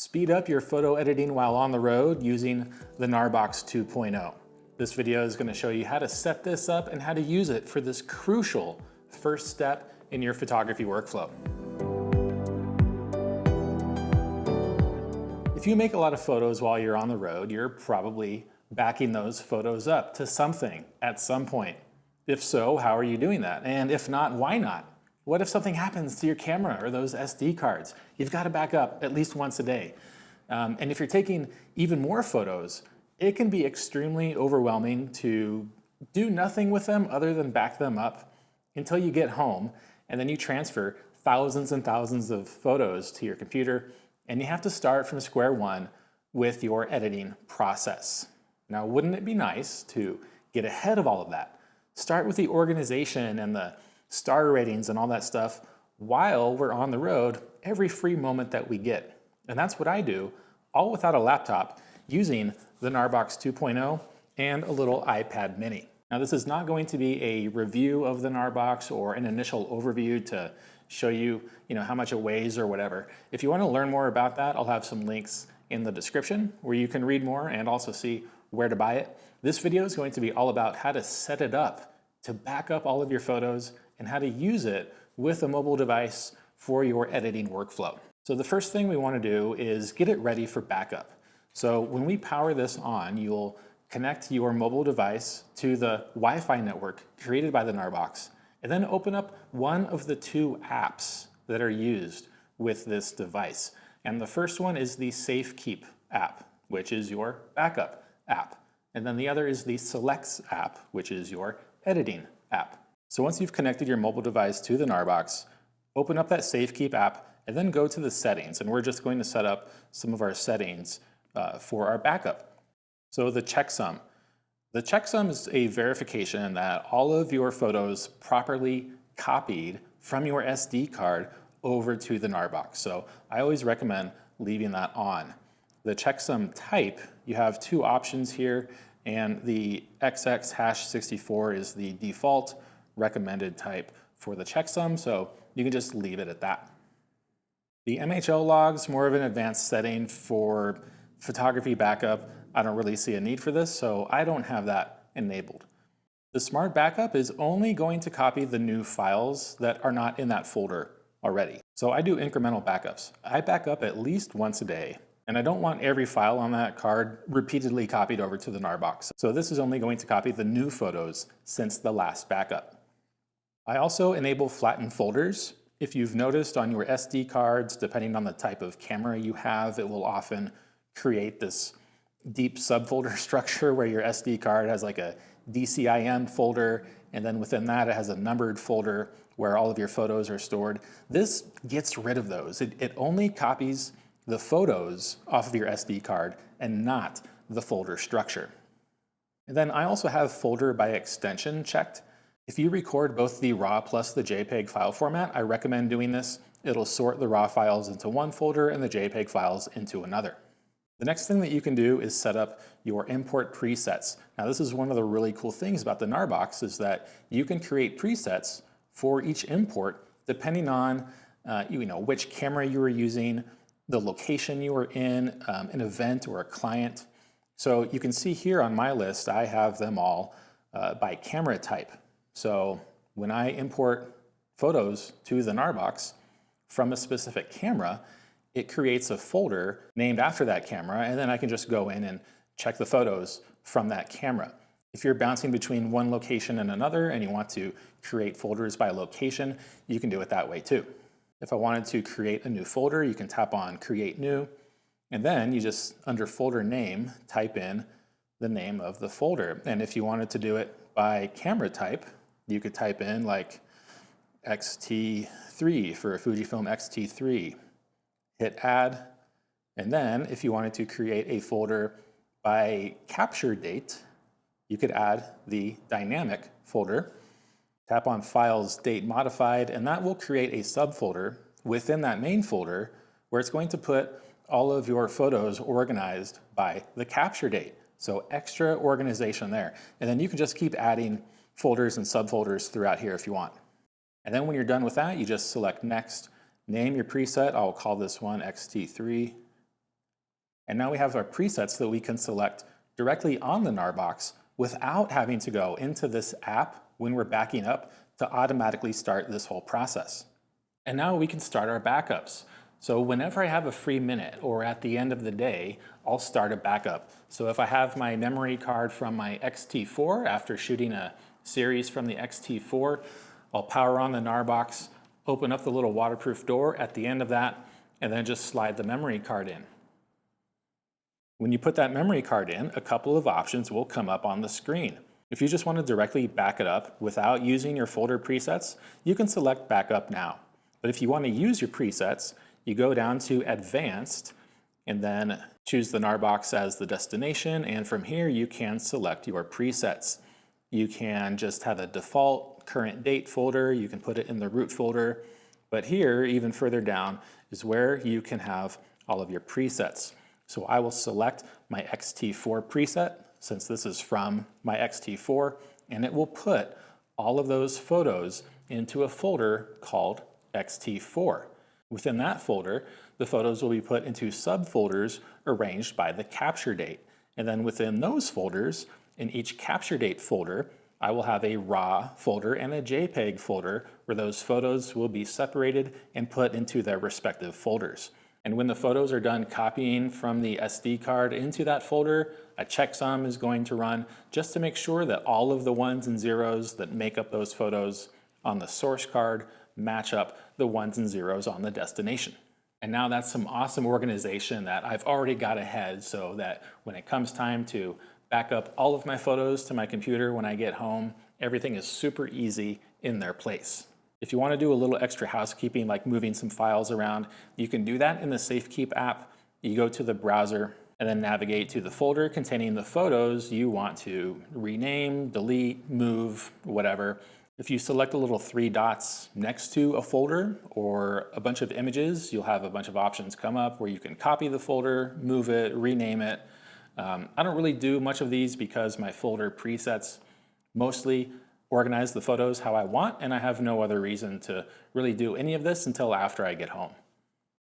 Speed up your photo editing while on the road using the GNARBOX 2.0. This video is going to show you how to set this up and how to use it for this crucial first step in your photography workflow. If you make a lot of photos while you're on the road, you're probably backing those photos up to something at some point. If so, how are you doing that? And if not, why not? What if something happens to your camera or those SD cards? You've got to back up at least once a day. And if you're taking even more photos, it can be extremely overwhelming to do nothing with them other than back them up until you get home, and then you transfer thousands and thousands of photos to your computer, and you have to start from square one with your editing process. Now, wouldn't it be nice to get ahead of all of that? Start with the organization and the star ratings and all that stuff while we're on the road every free moment that we get. And that's what I do, all without a laptop, using the GNARBOX 2.0 and a little iPad mini. Now, this is not going to be a review of the GNARBOX or an initial overview to show you, how much it weighs or whatever. If you want to learn more about that, I'll have some links in the description where you can read more and also see where to buy it. This video is going to be all about how to set it up to back up all of your photos and how to use it with a mobile device for your editing workflow. So the first thing we want to do is get it ready for backup. So when we power this on, you'll connect your mobile device to the Wi-Fi network created by the GNARBOX, and then open up one of the two apps that are used with this device. And the first one is the Safekeep app, which is your backup app. And then the other is the Selects app, which is your editing app. So once you've connected your mobile device to the GNARBOX, open up that Safekeep app and then go to the settings. And we're just going to set up some of our settings for our backup. So the checksum. The checksum is a verification that all of your photos properly copied from your SD card over to the GNARBOX. So I always recommend leaving that on. The checksum type, you have two options here, and the XX-64 is the default recommended type for the checksum, so you can just leave it at that. The MHL log's more of an advanced setting for photography backup. I don't really see a need for this, so I don't have that enabled. The Smart Backup is only going to copy the new files that are not in that folder already. So I do incremental backups. I back up at least once a day, and I don't want every file on that card repeatedly copied over to the GNARBOX. So this is only going to copy the new photos since the last backup. I also enable flattened folders. If you've noticed on your SD cards, depending on the type of camera you have, it will often create this deep subfolder structure where your SD card has like a DCIM folder, and then within that it has a numbered folder where all of your photos are stored. This gets rid of those. It only copies the photos off of your SD card and not the folder structure. And then I also have folder by extension checked. If you record both the RAW plus the JPEG file format, I recommend doing this. It'll sort the RAW files into one folder and the JPEG files into another. The next thing that you can do is set up your import presets. Now, this is one of the really cool things about the GNARBOX is that you can create presets for each import depending on which camera you are using, the location you are in, an event or a client. So you can see here on my list, I have them all by camera type. So when I import photos to the GNARBOX from a specific camera, it creates a folder named after that camera, and then I can just go in and check the photos from that camera. If you're bouncing between one location and another and you want to create folders by location, you can do it that way too. If I wanted to create a new folder, you can tap on Create New, and then you just, under folder name, type in the name of the folder. And if you wanted to do it by camera type, you could type in like XT3 for a Fujifilm XT3. Hit Add, and then if you wanted to create a folder by capture date, you could add the dynamic folder. Tap on Files Date Modified, and that will create a subfolder within that main folder where it's going to put all of your photos organized by the capture date. So extra organization there. And then you can just keep adding folders and subfolders throughout here if you want. And then when you're done with that, you just select Next, name your preset. I'll call this one XT3. And now we have our presets that we can select directly on the GNARBOX without having to go into this app when we're backing up to automatically start this whole process. And now we can start our backups. So whenever I have a free minute or at the end of the day, I'll start a backup. So if I have my memory card from my X-T4 after shooting a series from the X-T4, I'll power on the GNARBOX, open up the little waterproof door at the end of that, and then just slide the memory card in. When you put that memory card in, a couple of options will come up on the screen. If you just want to directly back it up without using your folder presets, you can select Backup Now. But if you want to use your presets, you go down to Advanced and then choose the GNARBOX as the destination, and from here you can select your presets. You can just have a default current date folder, you can put it in the root folder, but here, even further down, is where you can have all of your presets. So I will select my X-T4 preset, since this is from my X-T4, and it will put all of those photos into a folder called X-T4. Within that folder, the photos will be put into subfolders arranged by the capture date. And then within those folders, in each capture date folder, I will have a RAW folder and a JPEG folder where those photos will be separated and put into their respective folders. And when the photos are done copying from the SD card into that folder, a checksum is going to run just to make sure that all of the ones and zeros that make up those photos on the source card match up the ones and zeros on the destination. And now that's some awesome organization that I've already got ahead, so that when it comes time to back up all of my photos to my computer when I get home, everything is super easy in their place. If you want to do a little extra housekeeping, like moving some files around, you can do that in the Safekeep app. You go to the browser and then navigate to the folder containing the photos you want to rename, delete, move, whatever. If you select the little three dots next to a folder or a bunch of images, you'll have a bunch of options come up where you can copy the folder, move it, rename it. I don't really do much of these because my folder presets mostly organize the photos how I want, and I have no other reason to really do any of this until after I get home.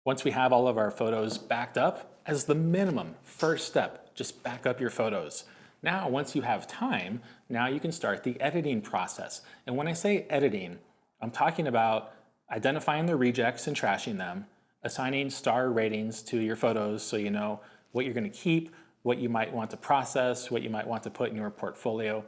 Once we have all of our photos backed up, as the minimum first step, just back up your photos. Now, once you have time, now you can start the editing process. And when I say editing, I'm talking about identifying the rejects and trashing them, assigning star ratings to your photos so you know what you're going to keep, what you might want to process, what you might want to put in your portfolio.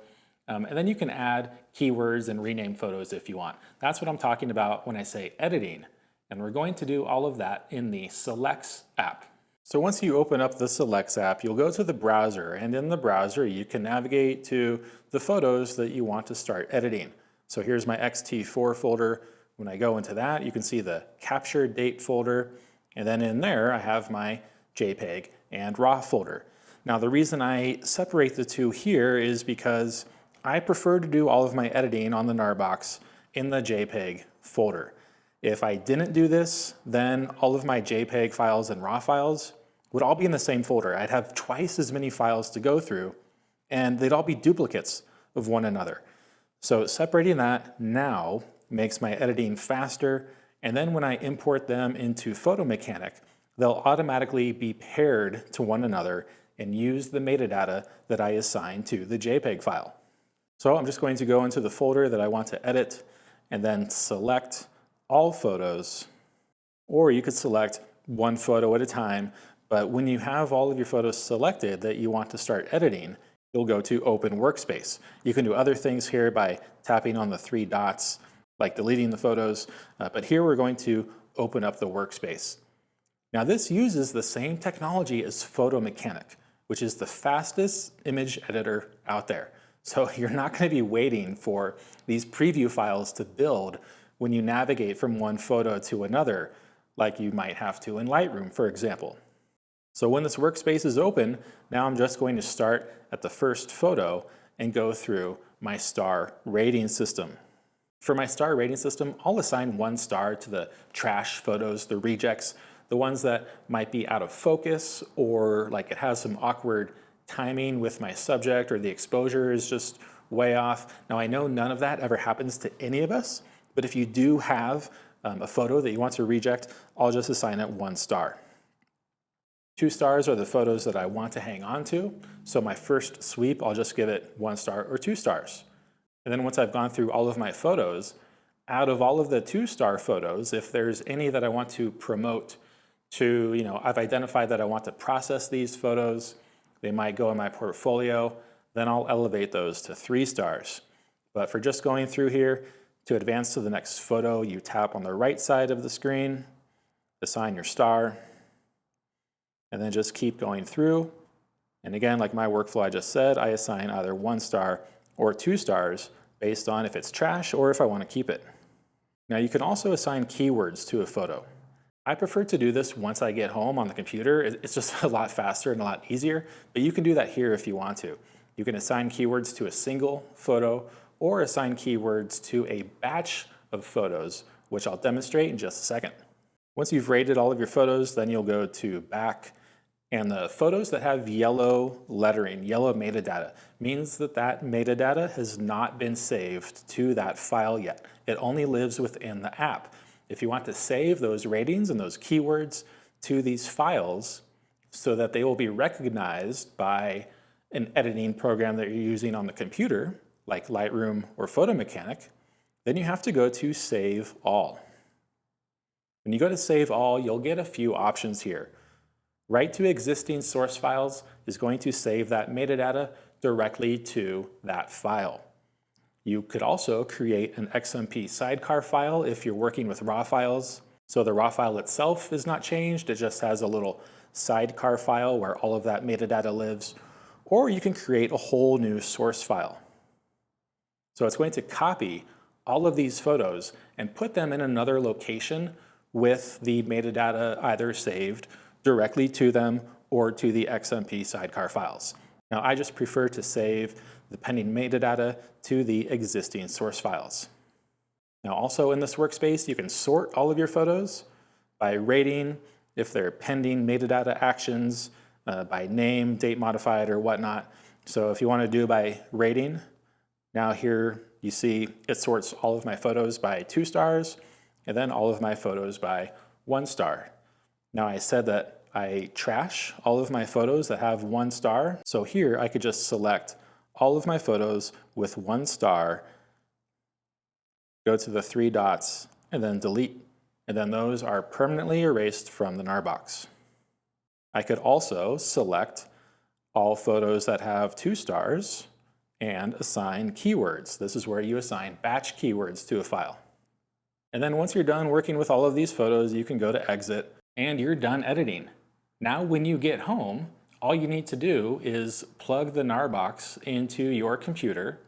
And then you can add keywords and rename photos if you want. That's what I'm talking about when I say editing. And we're going to do all of that in the Selects app. So once you open up the Selects app, you'll go to the browser, and in the browser you can navigate to the photos that you want to start editing. So here's my X-T4 folder. When I go into that, you can see the capture date folder, and then in there I have my JPEG and RAW folder. Now the reason I separate the two here is because I prefer to do all of my editing on the GNARBOX in the JPEG folder. If I didn't do this, then all of my JPEG files and RAW files would all be in the same folder. I'd have twice as many files to go through, and they'd all be duplicates of one another. So separating that now makes my editing faster, and then when I import them into Photo Mechanic, they'll automatically be paired to one another and use the metadata that I assign to the JPEG file. So I'm just going to go into the folder that I want to edit and then select all photos, or you could select one photo at a time, but when you have all of your photos selected that you want to start editing, you'll go to Open Workspace. You can do other things here by tapping on the three dots, like deleting the photos, but here we're going to open up the workspace. Now this uses the same technology as Photo Mechanic, which is the fastest image editor out there. So you're not going to be waiting for these preview files to build when you navigate from one photo to another, like you might have to in Lightroom, for example. So when this workspace is open, now I'm just going to start at the first photo and go through my star rating system. For my star rating system, I'll assign 1 star to the trash photos, the rejects, the ones that might be out of focus, or like it has some awkward timing with my subject, or the exposure is just way off. Now I know none of that ever happens to any of us, but if you do have a photo that you want to reject, I'll just assign it 1 star. 2 stars are the photos that I want to hang on to. So my first sweep, I'll just give it 1 star or 2 stars. And then once I've gone through all of my photos, out of all of the 2-star photos, if there's any that I want to promote to, I've identified that I want to process these photos, they might go in my portfolio, then I'll elevate those to 3 stars. But for just going through here, to advance to the next photo, you tap on the right side of the screen, assign your star, and then just keep going through. And again, like my workflow I just said, I assign either 1 star or 2 stars based on if it's trash or if I want to keep it. Now you can also assign keywords to a photo. I prefer to do this once I get home on the computer. It's just a lot faster and a lot easier, but you can do that here if you want to. You can assign keywords to a single photo or assign keywords to a batch of photos, which I'll demonstrate in just a second. Once you've rated all of your photos, then you'll go to back, and the photos that have yellow lettering, yellow metadata, means that that metadata has not been saved to that file yet. It only lives within the app. If you want to save those ratings and those keywords to these files so that they will be recognized by an editing program that you're using on the computer, like Lightroom or Photo Mechanic, then you have to go to Save All. When you go to Save All, you'll get a few options here. Write to existing source files is going to save that metadata directly to that file. You could also create an XMP sidecar file if you're working with raw files. So the raw file itself is not changed, it just has a little sidecar file where all of that metadata lives. Or you can create a whole new source file. So it's going to copy all of these photos and put them in another location with the metadata either saved directly to them or to the XMP sidecar files. Now I just prefer to save the pending metadata to the existing source files. Now also in this workspace, you can sort all of your photos by rating, if they're pending metadata actions, by name, date modified, or whatnot. So if you want to do by rating, now here you see it sorts all of my photos by 2 stars, and then all of my photos by 1 star. Now I said that I trash all of my photos that have 1 star. So here I could just select all of my photos with 1 star, go to the 3 dots, and then delete. And then those are permanently erased from the GNARBOX. I could also select all photos that have 2 stars and assign keywords. This is where you assign batch keywords to a file. And then once you're done working with all of these photos, you can go to exit and you're done editing. Now when you get home, all you need to do is plug the GNARBOX into your computer,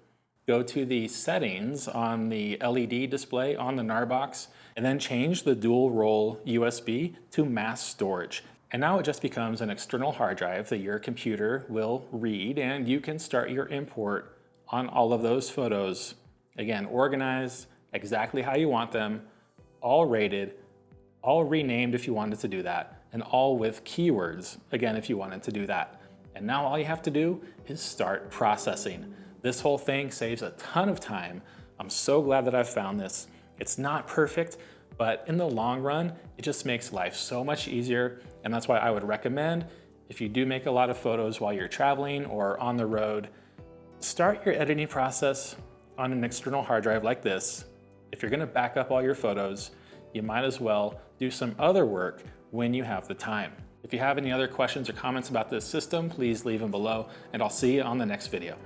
go to the settings on the LED display on the GNARBOX, and then change the dual role USB to mass storage. And now it just becomes an external hard drive that your computer will read, and you can start your import on all of those photos. Again, organized exactly how you want them, all rated, all renamed if you wanted to do that, and all with keywords, again, if you wanted to do that. And now all you have to do is start processing. This whole thing saves a ton of time. I'm so glad that I've found this. It's not perfect, but in the long run, it just makes life so much easier. And that's why I would recommend, if you do make a lot of photos while you're traveling or on the road, start your editing process on an external hard drive like this. If you're gonna back up all your photos, you might as well do some other work when you have the time. If you have any other questions or comments about this system, please leave them below, and I'll see you on the next video.